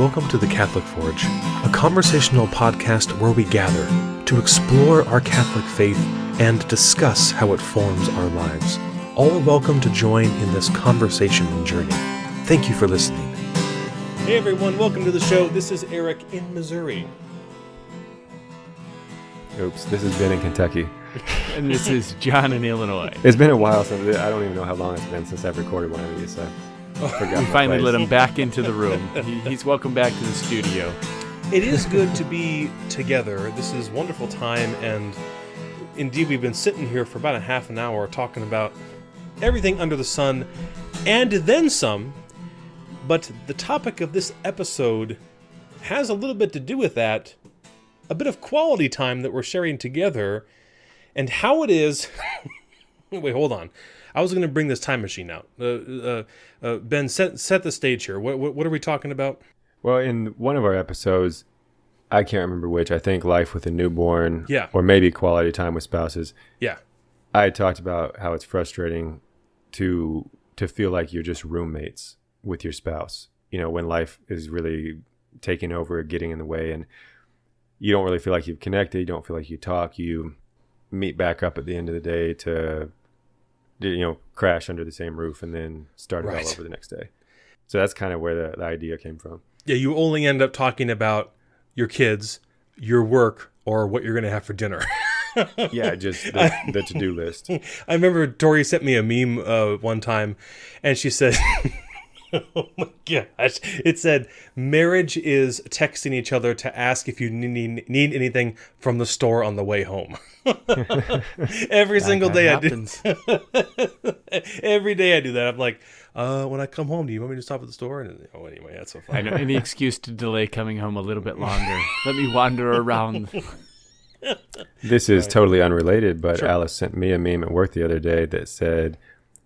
welcome to the Catholic Forge, a conversational podcast where we gather to explore our Catholic faith and discuss how it forms our lives. All are welcome to join in this conversation and journey. Thank you for listening. Hey everyone, welcome to the show. This is Eric in Missouri. Oops, this is Ben in Kentucky. And this is John in Illinois. It's been a while since, I don't even know how long it's been since I've recorded one of these, so we finally let him back into the room. He's welcome back to the studio. It is good to be together. This is wonderful time, and indeed we've been sitting here for about a half an hour talking about everything under the sun and then some, but the topic of this episode has a little bit to do with that, a bit of quality time that we're sharing together, and how it is... Wait, hold on. I was going to bring this time machine out. Ben, set the stage here. What are we talking about? Well, in one of our episodes, I can't remember which, I think Life with a Newborn, yeah, or maybe Quality Time with Spouses. Yeah. I talked about how it's frustrating to feel like you're just roommates with your spouse, you know, when life is really taking over, getting in the way, and you don't really feel like you've connected, you don't feel like you talk, you meet back up at the end of the day to, you know, crash under the same roof and then start it all over the next day. So that's kind of where the idea came from. Yeah, you only end up talking about your kids, your work, or what you're going to have for dinner. Yeah, just the to-do list. I remember Tori sent me a meme one time, and she said... Oh my gosh. It said, marriage is texting each other to ask if you need anything from the store on the way home. Every single day happens. I do. Every day I do that. I'm like, when I come home, do you want me to stop at the store? And anyway, that's so fun. I know, any excuse to delay coming home a little bit longer. Let me wander around. This is totally unrelated, but sure. Alice sent me a meme at work the other day that said,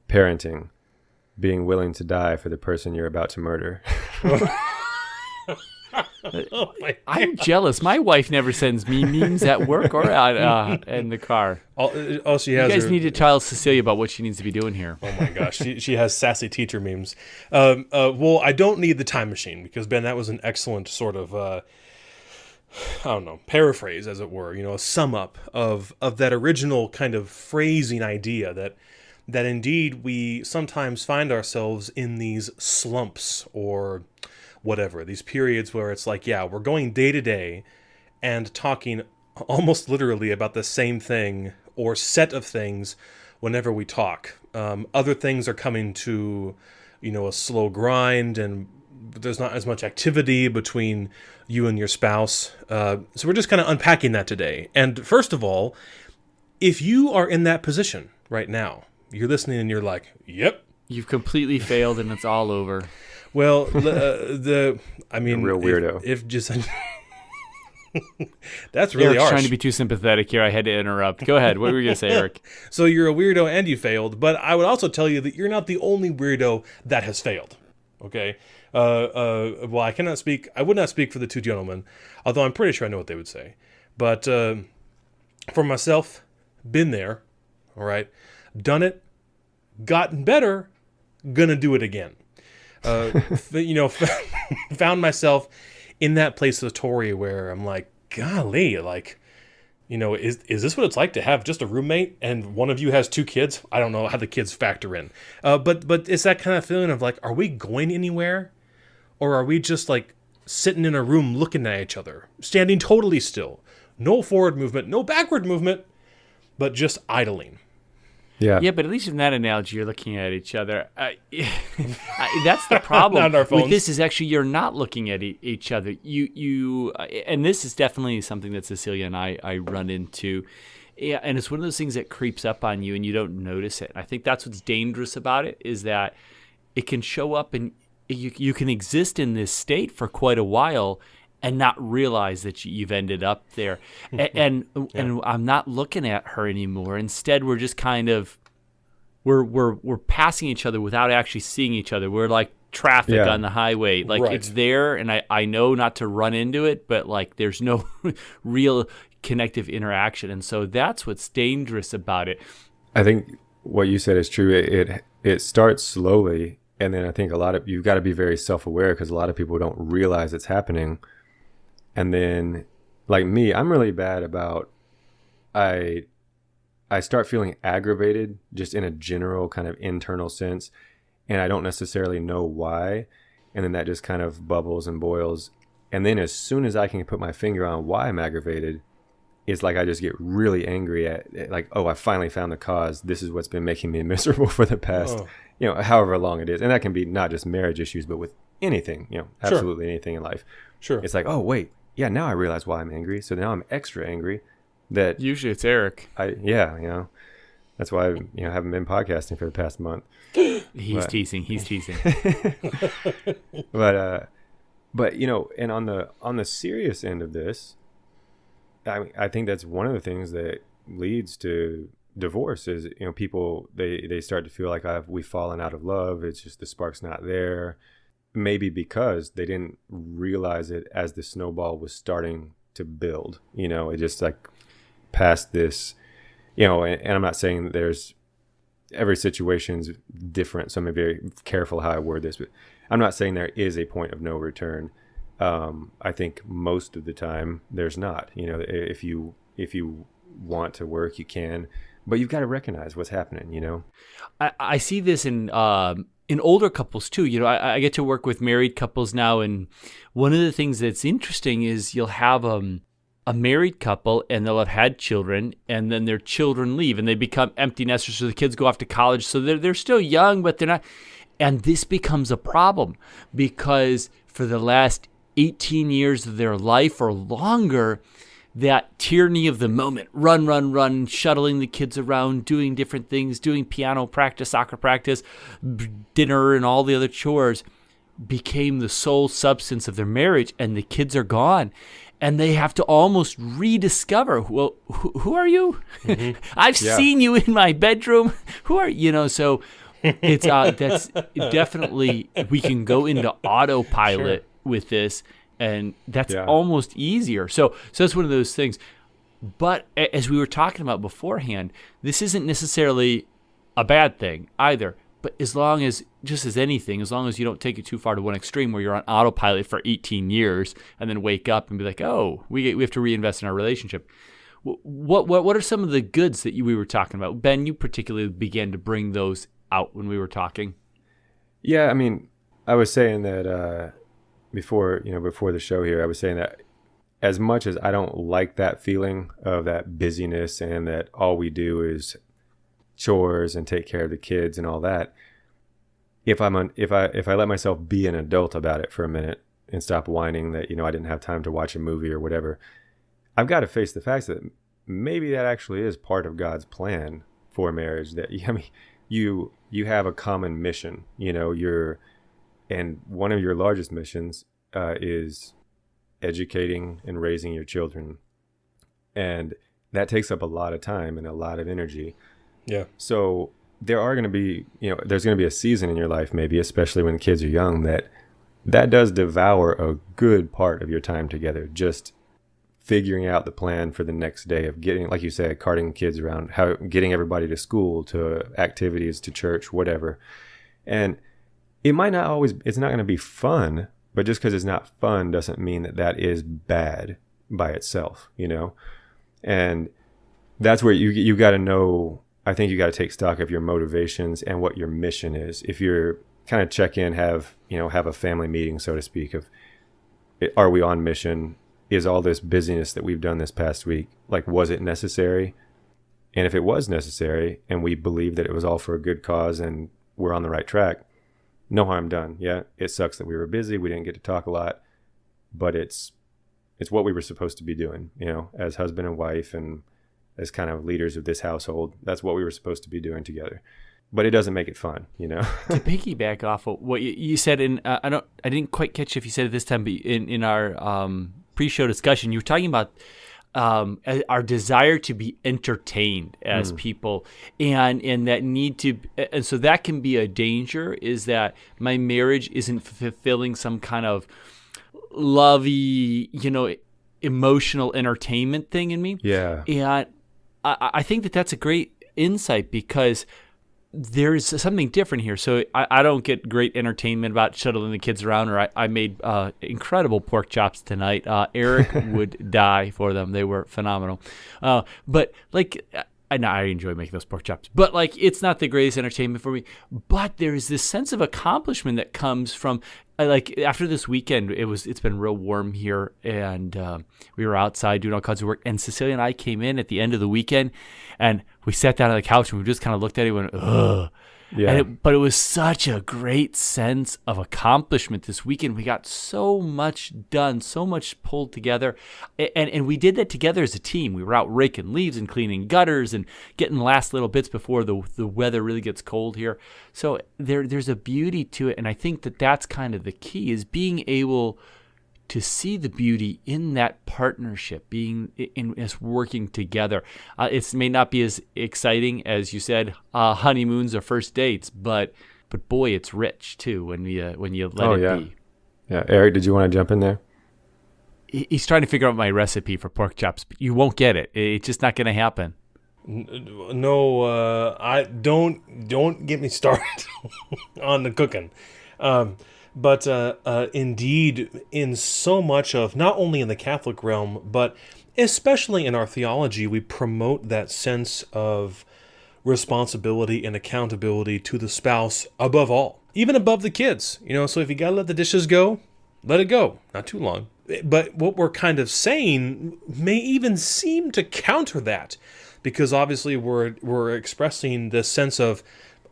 parenting. Being willing to die for the person you're about to murder. Oh I'm jealous. My wife never sends me memes at work or in the car. All she has. You guys need to tell Cecilia about what she needs to be doing here. Oh my gosh, she has sassy teacher memes. Well, I don't need the time machine because Ben, that was an excellent sort of I don't know, paraphrase as it were. You know, a sum up of that original kind of phrasing idea that indeed we sometimes find ourselves in these slumps or whatever, these periods where it's like, yeah, we're going day to day and talking almost literally about the same thing or set of things whenever we talk. Other things are coming to, you know, a slow grind, and there's not as much activity between you and your spouse. So we're just kind of unpacking that today. And first of all, if you are in that position right now, you're listening and you're like, yep. You've completely failed and it's all over. Well, I mean, a real weirdo. If just, that's really Eric's harsh. Trying to be too sympathetic here. I had to interrupt. Go ahead. What were you going to say, Eric? So you're a weirdo and you failed, but I would also tell you that you're not the only weirdo that has failed. Okay. Well, I would not speak for the two gentlemen, although I'm pretty sure I know what they would say. But for myself, been there. All right. Done it, gotten better, gonna do it again. You know, found myself in that place of Tori where I'm like, golly, like, you know, is this what it's like to have just a roommate and one of you has two kids? I don't know how the kids factor in, but it's that kind of feeling of like, are we going anywhere, or are we just like sitting in a room looking at each other, standing totally still, no forward movement, no backward movement, but just idling? Yeah, but at least in that analogy, you're looking at each other. That's the problem Not our phones. with this is actually you're not looking at each other. You and this is definitely something that Cecilia and I run into. Yeah, and it's one of those things that creeps up on you and you don't notice it. I think that's what's dangerous about it, is that it can show up and you can exist in this state for quite a while and not realize that you've ended up there. And I'm not looking at her anymore. Instead, we're just kind of we're passing each other without actually seeing each other. We're like traffic on the highway. Like It's there, and I know not to run into it, but like there's no real connective interaction. And so that's what's dangerous about it. I think what you said is true. It starts slowly And then I think you've got to be very self-aware, because a lot of people don't realize it's happening. And then, like me, I'm really bad about, I start feeling aggravated just in a general kind of internal sense, and I don't necessarily know why. And then that just kind of bubbles and boils. And then as soon as I can put my finger on why I'm aggravated, it's like I just get really angry at, like, oh, I finally found the cause. This is what's been making me miserable for the past, however long it is. And that can be not just marriage issues, but with anything, absolutely anything in life. Sure. It's like, oh, wait, yeah, now I realize why I'm angry. So now I'm extra angry that Usually it's Eric. That's why I haven't been podcasting for the past month. He's teasing. But and on the serious end of this, I think that's one of the things that leads to divorce is, people, they start to feel like we've fallen out of love. It's just the spark's not there. Maybe because they didn't realize it as the snowball was starting to build. It just like past this, and I'm not saying that there's every situation's different, so I'm very careful how I word this, but I'm not saying there is a point of no return. I think most of the time there's not. If you want to work, you can, but you've got to recognize what's happening. I see this in older couples too. I get to work with married couples now, and one of the things that's interesting is you'll have a married couple and they'll have had children, and then their children leave and they become empty nesters. So the kids go off to college, so they're still young, but they're not. And this becomes a problem because for the last 18 years of their life or longer, that tyranny of the moment, run, shuttling the kids around, doing different things, doing piano practice, soccer practice, dinner, and all the other chores became the sole substance of their marriage, and the kids are gone. And they have to almost rediscover, well, who are you? Mm-hmm. I've seen you in my bedroom. Who are you? So it's that's definitely, we can go into autopilot with this, and that's almost easier. So that's one of those things. But as we were talking about beforehand, this isn't necessarily a bad thing either. But as long as, just as anything, as long as you don't take it too far to one extreme where you're on autopilot for 18 years and then wake up and be like, oh, we have to reinvest in our relationship. What are some of the goods that we were talking about? Ben, you particularly began to bring those out when we were talking. Yeah, I mean, I was saying that before the show here, I was saying that as much as I don't like that feeling of that busyness and that all we do is chores and take care of the kids and all that, if I let myself be an adult about it for a minute and stop whining that I didn't have time to watch a movie or whatever, I've got to face the facts that maybe that actually is part of God's plan for marriage. That you have a common mission, and one of your largest missions is educating and raising your children, and that takes up a lot of time and a lot of energy. Yeah. So there are going to be, there's going to be a season in your life, maybe, especially when kids are young, that does devour a good part of your time together. Just figuring out the plan for the next day of getting, like you said, carting kids around, getting everybody to school, to activities, to church, whatever. And it might not always, it's not going to be fun, but just because it's not fun doesn't mean that is bad by itself, And that's where you got to know. I think you got to take stock of your motivations and what your mission is. If you're kind of check in, have a family meeting, so to speak, of are we on mission? Is all this busyness that we've done this past week, like, was it necessary? And if it was necessary and we believe that it was all for a good cause and we're on the right track, no harm done. Yeah, it sucks that we were busy. We didn't get to talk a lot, but it's what we were supposed to be doing, as husband and wife and as kind of leaders of this household. That's what we were supposed to be doing together, but it doesn't make it fun, To piggyback off of what you said, I didn't quite catch if you said it this time, but in our pre-show discussion, you were talking about our desire to be entertained as people, and that need to, and so that can be a danger. Is that my marriage isn't fulfilling some kind of lovey, emotional entertainment thing in me? Yeah, and I think that's a great insight, because there's something different here. So I don't get great entertainment about shuttling the kids around, or I made incredible pork chops tonight. Eric would die for them. They were phenomenal. But like, I enjoy making those pork chops, but like, it's not the greatest entertainment for me. But there's this sense of accomplishment that comes from, like, after this weekend, it's been real warm here, and we were outside doing all kinds of work. And Cecilia and I came in at the end of the weekend, and we sat down on the couch and we just kind of looked at it and went, ugh. Yeah. But it was such a great sense of accomplishment this weekend. We got so much done, so much pulled together, and we did that together as a team. We were out raking leaves and cleaning gutters and getting the last little bits before the weather really gets cold here. So there's a beauty to it, and I think that's kind of the key, is being able to see the beauty in that partnership, being in us working together. It may not be as exciting as you said, honeymoons or first dates, but boy, it's rich too when you let it be. Yeah, Eric, did you want to jump in there? He's trying to figure out my recipe for pork chops, but you won't get it. It's just not going to happen. No, I don't get me started on the cooking. But indeed, in so much of, not only in the Catholic realm, but especially in our theology, we promote that sense of responsibility and accountability to the spouse above all, even above the kids. So if you got to let the dishes go, let it go. Not too long. But what we're kind of saying may even seem to counter that, because obviously we're expressing this sense of,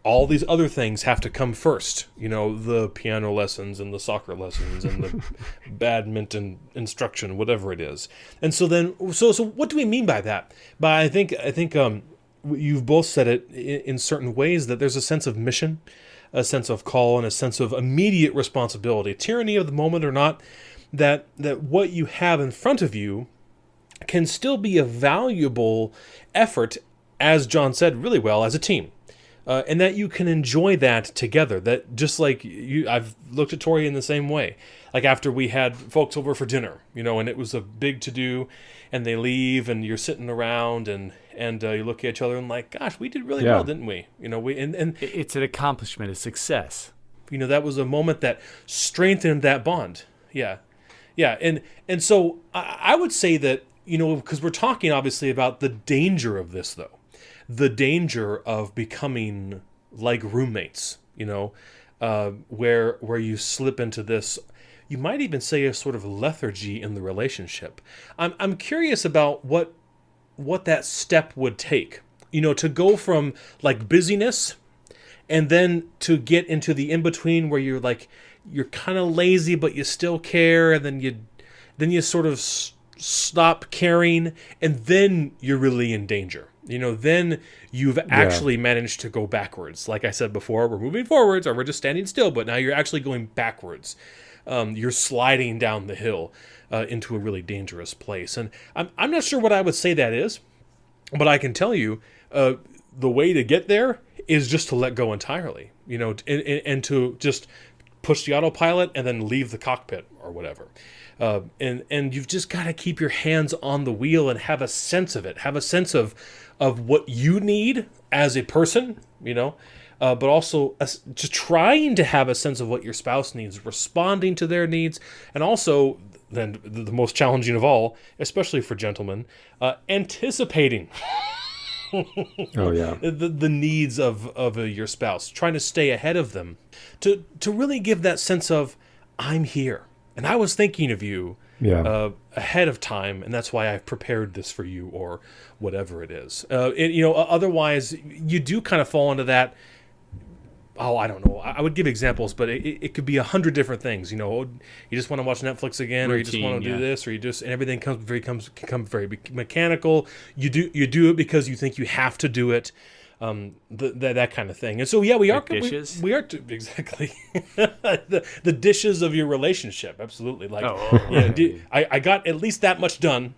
all these other things have to come first, the piano lessons and the soccer lessons and the badminton instruction, whatever it is. And so what do we mean by that? But I think you've both said it in certain ways, that there's a sense of mission, a sense of call, and a sense of immediate responsibility, tyranny of the moment or not, that what you have in front of you can still be a valuable effort, as John said really well, as a team. And that you can enjoy that together. That just like I've looked at Tori in the same way. Like after we had folks over for dinner, and it was a big to-do, and they leave, and you're sitting around, and you look at each other and like, gosh, we did really well, didn't we? And it's an accomplishment, a success. That was a moment that strengthened that bond. Yeah. And so I would say that, because we're talking obviously about the danger of this, though. The danger of becoming like roommates, where you slip into this, you might even say, a sort of lethargy in the relationship. I'm curious about what that step would take, to go from like busyness and then to get into the in-between where you're kind of lazy, but you still care. And then you sort of stop caring, and then you're really in danger. Then you've actually managed to go backwards. Like I said before, we're moving forwards, or we're just standing still, but now you're actually going backwards. You're sliding down the hill into a really dangerous place. And I'm not sure what I would say that is, but I can tell you the way to get there is just to let go entirely, and to just push the autopilot and then leave the cockpit or whatever. And you've just got to keep your hands on the wheel and have a sense of it, have a sense of what you need as a person, but also just trying to have a sense of what your spouse needs, responding to their needs, and also, then the most challenging of all, especially for gentlemen, anticipating the needs of your spouse, trying to stay ahead of them, to really give that sense of, I'm here. And I was thinking of you ahead of time, and that's why I prepared this for you, or whatever it is. Otherwise, you do kind of fall into that. Oh, I don't know. I would give examples, but it could be 100 different things. You just want to watch Netflix again, or you just want to do this, or and everything can become very mechanical. You do it because you think you have to do it. That kind of thing. And so we are dishes. We are exactly the dishes of your relationship. Absolutely. I got at least that much done.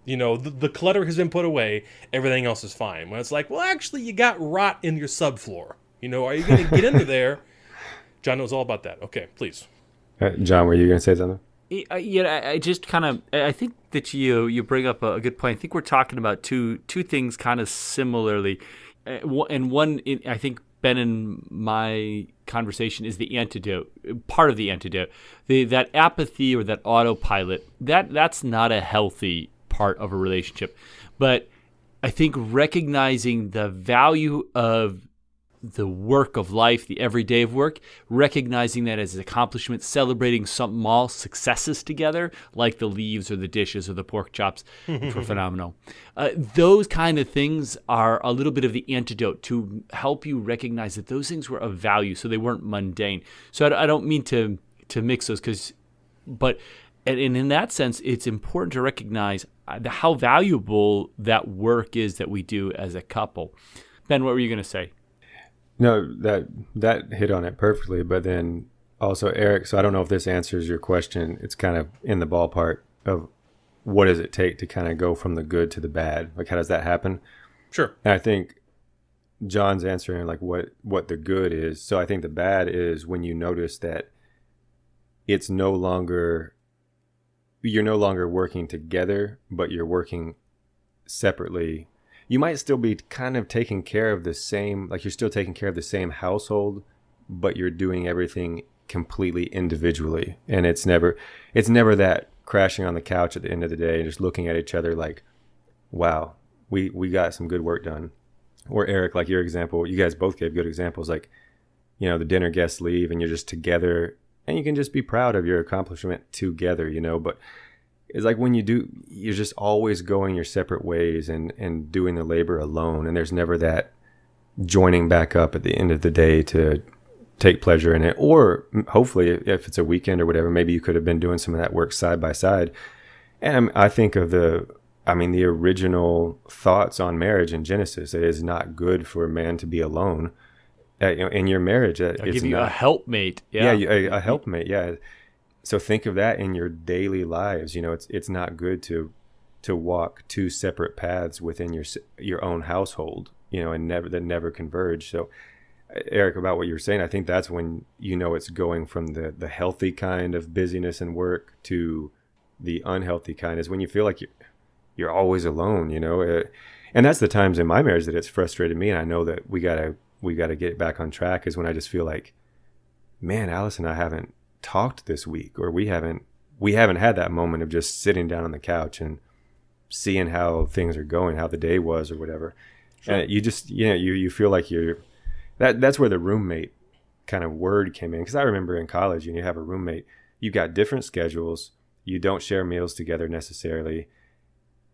The clutter has been put away. Everything else is fine. When it's like, well, actually, you got rot in your subfloor. Are you going to get into there? John knows all about that. Okay, please. John, were you going to say something? I just kind of, I think that you bring up a good point. I think we're talking about two things kind of similarly. And one, I think, been in my conversation is the antidote, part of the antidote. That apathy or that autopilot, that's not a healthy part of a relationship. But I think recognizing the value of the work of life, the everyday of work, recognizing that as an accomplishment, celebrating some small successes together, like the leaves or the dishes or the pork chops, which were phenomenal. Those kind of things are a little bit of the antidote to help you recognize that those things were of value, so they weren't mundane. So I don't mean to mix those, but in that sense, it's important to recognize how valuable that work is that we do as a couple. Ben, what were you going to say? No, that hit on it perfectly. But then also, Eric, so I don't know if this answers your question. It's kind of in the ballpark of what does it take to kind of go from the good to the bad? Like, how does that happen? Sure. And I think John's answering like what the good is. So I think the bad is when you notice that it's you're no longer working together, but you're working separately. You might still be kind of taking care of the same, like you're still taking care of the same household, but you're doing everything completely individually. And it's never that crashing on the couch at the end of the day and just looking at each other like, wow, we got some good work done. Or Eric, like your example, you guys both gave good examples. Like, you know, the dinner guests leave and you're just together and you can just be proud of your accomplishment together, you know, but it's like when you're just always going your separate ways and doing the labor alone. And there's never that joining back up at the end of the day to take pleasure in it. Or hopefully if it's a weekend or whatever, maybe you could have been doing some of that work side by side. And I think of the original thoughts on marriage in Genesis. It is not good for a man to be alone. In your marriage, I'll give you a helpmate. Yeah, a helpmate. Yeah. So think of that in your daily lives. You know, it's not good to walk two separate paths within your own household, you know, and never converge. So Eric, about what you were saying, I think that's when, you know, it's going from the healthy kind of busyness and work to the unhealthy kind is when you feel like you're always alone, you know, and that's the times in my marriage that it's frustrated me. And I know that we gotta get back on track is when I just feel like, man, Alice and I haven't talked this week, or we haven't had that moment of just sitting down on the couch and seeing how things are going, how the day was or whatever. Sure. And you just, you know, you feel like that's where the roommate kind of word came in. Because I remember in college, you have a roommate, you've got different schedules, you don't share meals together necessarily,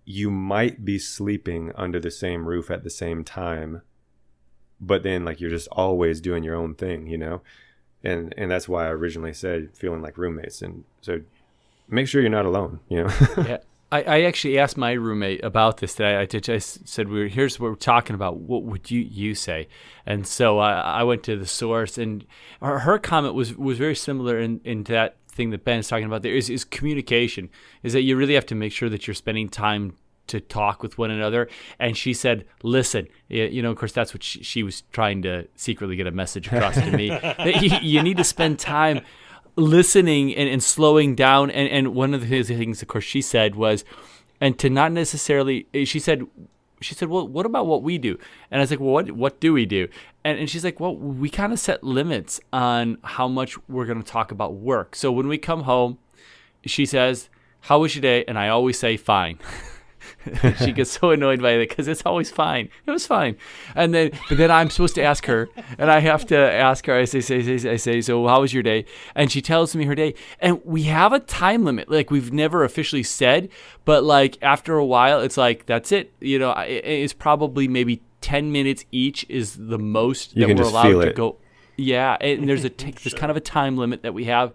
you might be sleeping under the same roof at the same time, but then like you're just always doing your own thing, you know. And that's why I originally said feeling like roommates. And so make sure you're not alone, you know. Yeah. I actually asked my roommate about this today. I said, here's what we're talking about. What would you say? And so I went to the source, and her comment was very similar in that thing that Ben is talking about there is communication, is that you really have to make sure that you're spending time to talk with one another. And she said, listen, you know, of course, that's what she was trying to secretly get a message across to me. That you need to spend time listening and slowing down. And one of the things, of course, she said was, and to not necessarily, she said, well, what about what we do? And I was like, well, what do we do? And she's like, well, we kind of set limits on how much we're going to talk about work. So when we come home, she says, how was your day? And I always say, fine. She gets so annoyed by it because it's always fine. It was fine. But then I'm supposed to ask her, and I have to ask her. I say, so how was your day? And she tells me her day. And we have a time limit. Like, we've never officially said, but like after a while, it's like, that's it. You know, it's probably maybe 10 minutes each is the most that we're allowed to go. Yeah. And there's there's kind of a time limit that we have.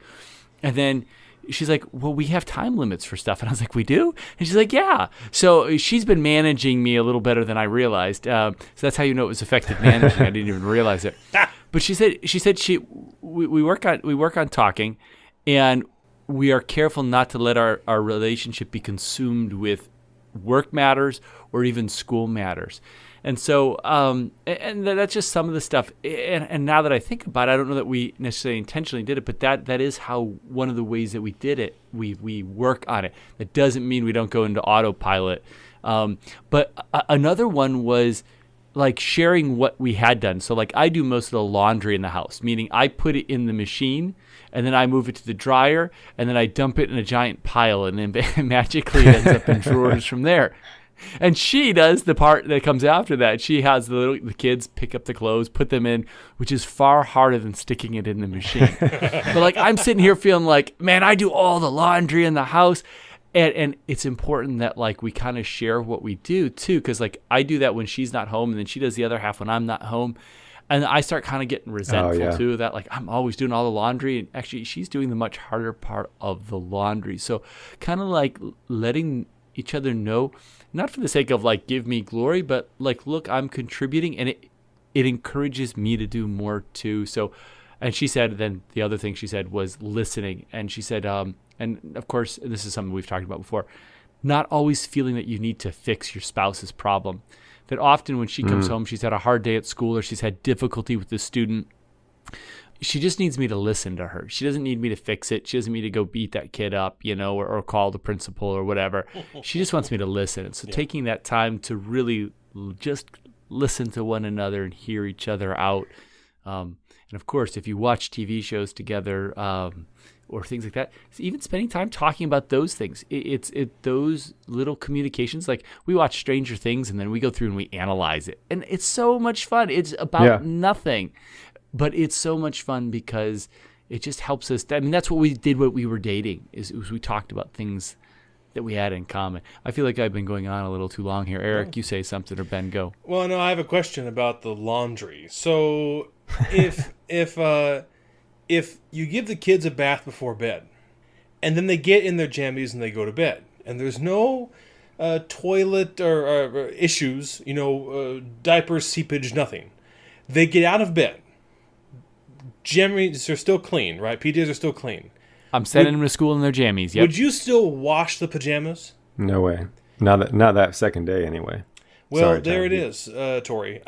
And then she's like, well, we have time limits for stuff. And I was like, we do? And she's like, yeah. So she's been managing me a little better than I realized. So that's how you know it was effective managing. I didn't even realize it. But she said we work on talking, and we are careful not to let our relationship be consumed with work matters or even school matters. And so, and that's just some of the stuff. And now that I think about it, I don't know that we necessarily intentionally did it, but that is how one of the ways that we did it. We work on it. That doesn't mean we don't go into autopilot. But another one was like sharing what we had done. So like I do most of the laundry in the house, meaning I put it in the machine and then I move it to the dryer and then I dump it in a giant pile and then magically it ends up in drawers from there. And she does the part that comes after that. She has the kids pick up the clothes, put them in, which is far harder than sticking it in the machine. But like I'm sitting here feeling like, man, I do all the laundry in the house. And it's important that like we kind of share what we do too, because like I do that when she's not home, and then she does the other half when I'm not home, and I start kind of getting resentful too. That like I'm always doing all the laundry, and actually she's doing the much harder part of the laundry. So kind of like letting each other know, not for the sake of like give me glory, but like look, I'm contributing, and it encourages me to do more too. So, and she said, then the other thing she said was listening, and she said, and of course, this is something we've talked about before, not always feeling that you need to fix your spouse's problem. That often when she comes home, she's had a hard day at school or she's had difficulty with the student. She just needs me to listen to her. She doesn't need me to fix it. She doesn't need me to go beat that kid up, or call the principal or whatever. She just wants me to listen. And so taking that time to really just listen to one another and hear each other out. And of course, if you watch TV shows together, or things like that, even spending time talking about those things. It's those little communications. Like we watch Stranger Things and then we go through and we analyze it. And it's so much fun. It's about nothing, but it's so much fun because it just helps us. I mean, that's what we did when we were dating is we talked about things that we had in common. I feel like I've been going on a little too long here. Eric, you say something, or Ben, go. Well, no, I have a question about the laundry. So if you give the kids a bath before bed, and then they get in their jammies and they go to bed, and there's no toilet or issues, diapers, seepage, nothing. They get out of bed. Jammies are still clean, right? PJs are still clean. I'm sending them to school in their jammies. Yep. Would you still wash the pajamas? No way. Not that second day anyway. Well, Sorry, there Tom. it is, Tori.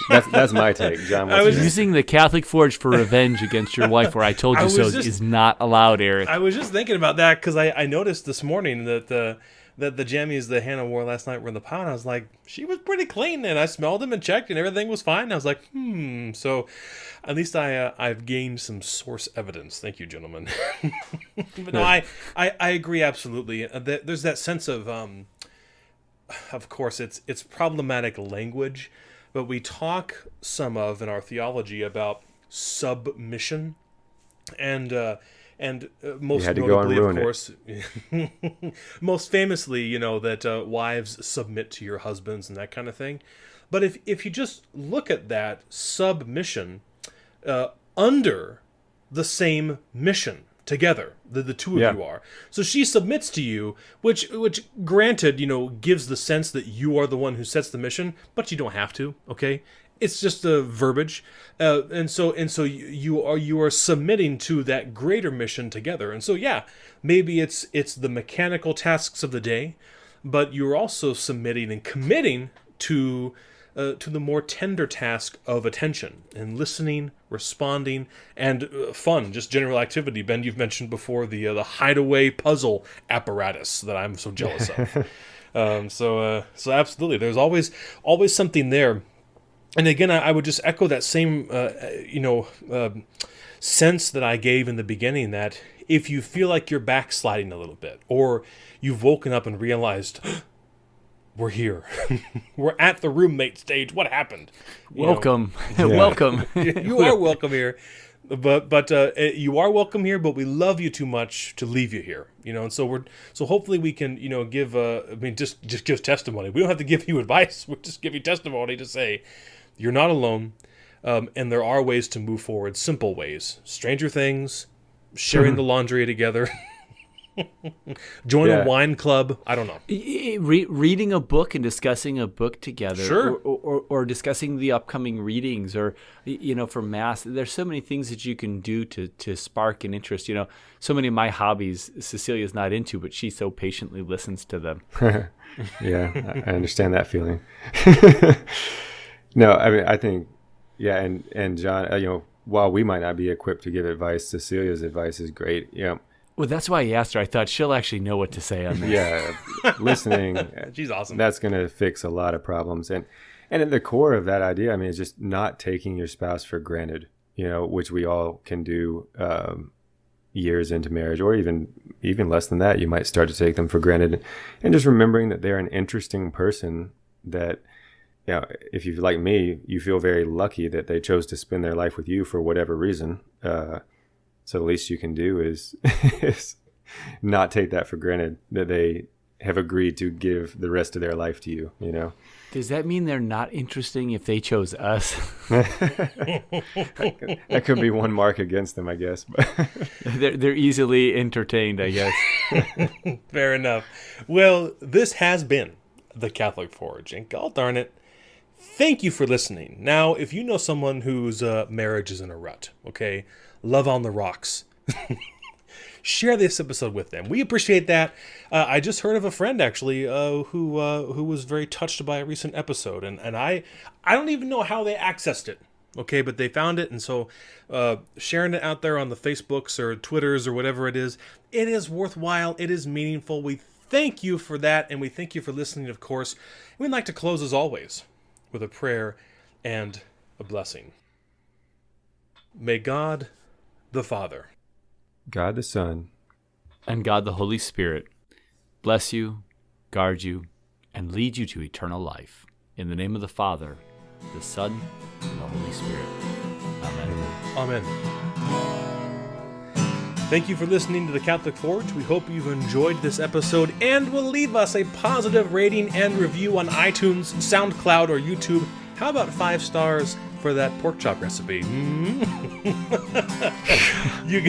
That's my take, John. I was using the Catholic Forge for revenge against your wife, where I told you so is not allowed, Eric. I was just thinking about that because I noticed this morning that the jammies that Hannah wore last night were in the pile. And I was like, she was pretty clean, and I smelled them and checked, and everything was fine. I was like, So at least I've gained some source evidence. Thank you, gentlemen. But no, I agree absolutely. There's that sense of course, it's problematic language. But we talk some of in our theology about submission, and most notably, of course, most famously, that wives submit to your husbands and that kind of thing. But if you just look at that submission under the same mission together, the two of you are. So she submits to you, which granted, gives the sense that you are the one who sets the mission, but you don't have to, okay? It's just a verbiage. And so you are submitting to that greater mission together. And so maybe it's the mechanical tasks of the day, but you're also submitting and committing to the more tender task of attention and listening, responding, and fun, just general activity. Ben, you've mentioned before the hideaway puzzle apparatus that I'm so jealous of. So absolutely, there's always something there. And again, I would just echo that same sense that I gave in the beginning, that if you feel like you're backsliding a little bit, or you've woken up and realized, we're here. We're at the roommate stage. What happened? Welcome. Welcome. You are welcome here. But you are welcome here, but we love you too much to leave you here. And so hopefully we can, give just give testimony. We don't have to give you advice. We'll just give you testimony to say you're not alone. And there are ways to move forward, simple ways. Stranger Things, sharing the laundry together. Join a wine club. I don't know. Reading a book and discussing a book together, sure, or discussing the upcoming readings, or for Mass. There's so many things that you can do to spark an interest. So many of my hobbies Cecilia's not into, but she so patiently listens to them. Yeah, I understand that feeling. No, I mean, I think, and John, while we might not be equipped to give advice, Cecilia's advice is great. Well, that's why I asked her. I thought she'll actually know what to say on this. Yeah, listening. She's awesome. That's going to fix a lot of problems. And And at the core of that idea, I mean, is just not taking your spouse for granted, which we all can do years into marriage, or even less than that. You might start to take them for granted, and just remembering that they're an interesting person that, if you like me, you feel very lucky that they chose to spend their life with you for whatever reason. So the least you can do is is not take that for granted, that they have agreed to give the rest of their life to you, Does that mean they're not interesting if they chose us? That could be one mark against them, I guess. They're easily entertained, I guess. Fair enough. Well, this has been the Catholic Forge, and God darn it, thank you for listening. Now, if you know someone whose marriage is in a rut, okay, love on the rocks, share this episode with them. We appreciate that. I just heard of a friend, actually, who was very touched by a recent episode, and I don't even know how they accessed it, okay, but they found it, and so sharing it out there on the Facebooks or Twitters or whatever it is worthwhile. It is meaningful. We thank you for that, and we thank you for listening, of course. We'd like to close, as always, with a prayer and a blessing. May God the Father, God the Son, and God the Holy Spirit bless you, guard you, and lead you to eternal life. In the name of the Father, the Son, and the Holy Spirit. Amen. Amen. Thank you for listening to the Catholic Forge. We hope you've enjoyed this episode and will leave us a positive rating and review on iTunes, SoundCloud, or YouTube. How about 5 stars for that pork chop recipe? You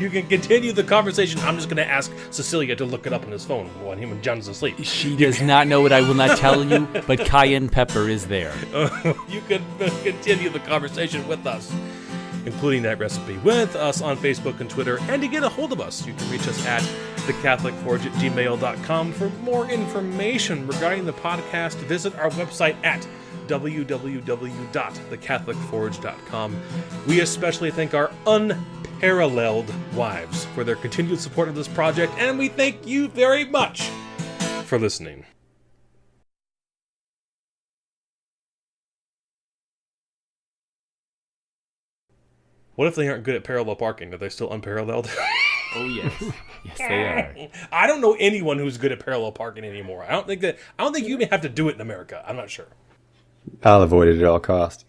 can continue the conversation. I'm just going to ask Cecilia to look it up on his phone while him and John's asleep. She does not know what I will not tell you, but cayenne pepper is there. You can continue the conversation with us, including that recipe, with us on Facebook and Twitter. And to get a hold of us, you can reach us at thecatholicforge@gmail.com. For more information regarding the podcast, visit our website at www.thecatholicforge.com. We especially thank our unparalleled wives for their continued support of this project, and we thank you very much for listening. What if they aren't good at parallel parking? Are they still unparalleled? Oh, yes. Yes, they are. I don't know anyone who's good at parallel parking anymore. I don't think you even have to do it in America. I'm not sure. I'll avoid it at all costs.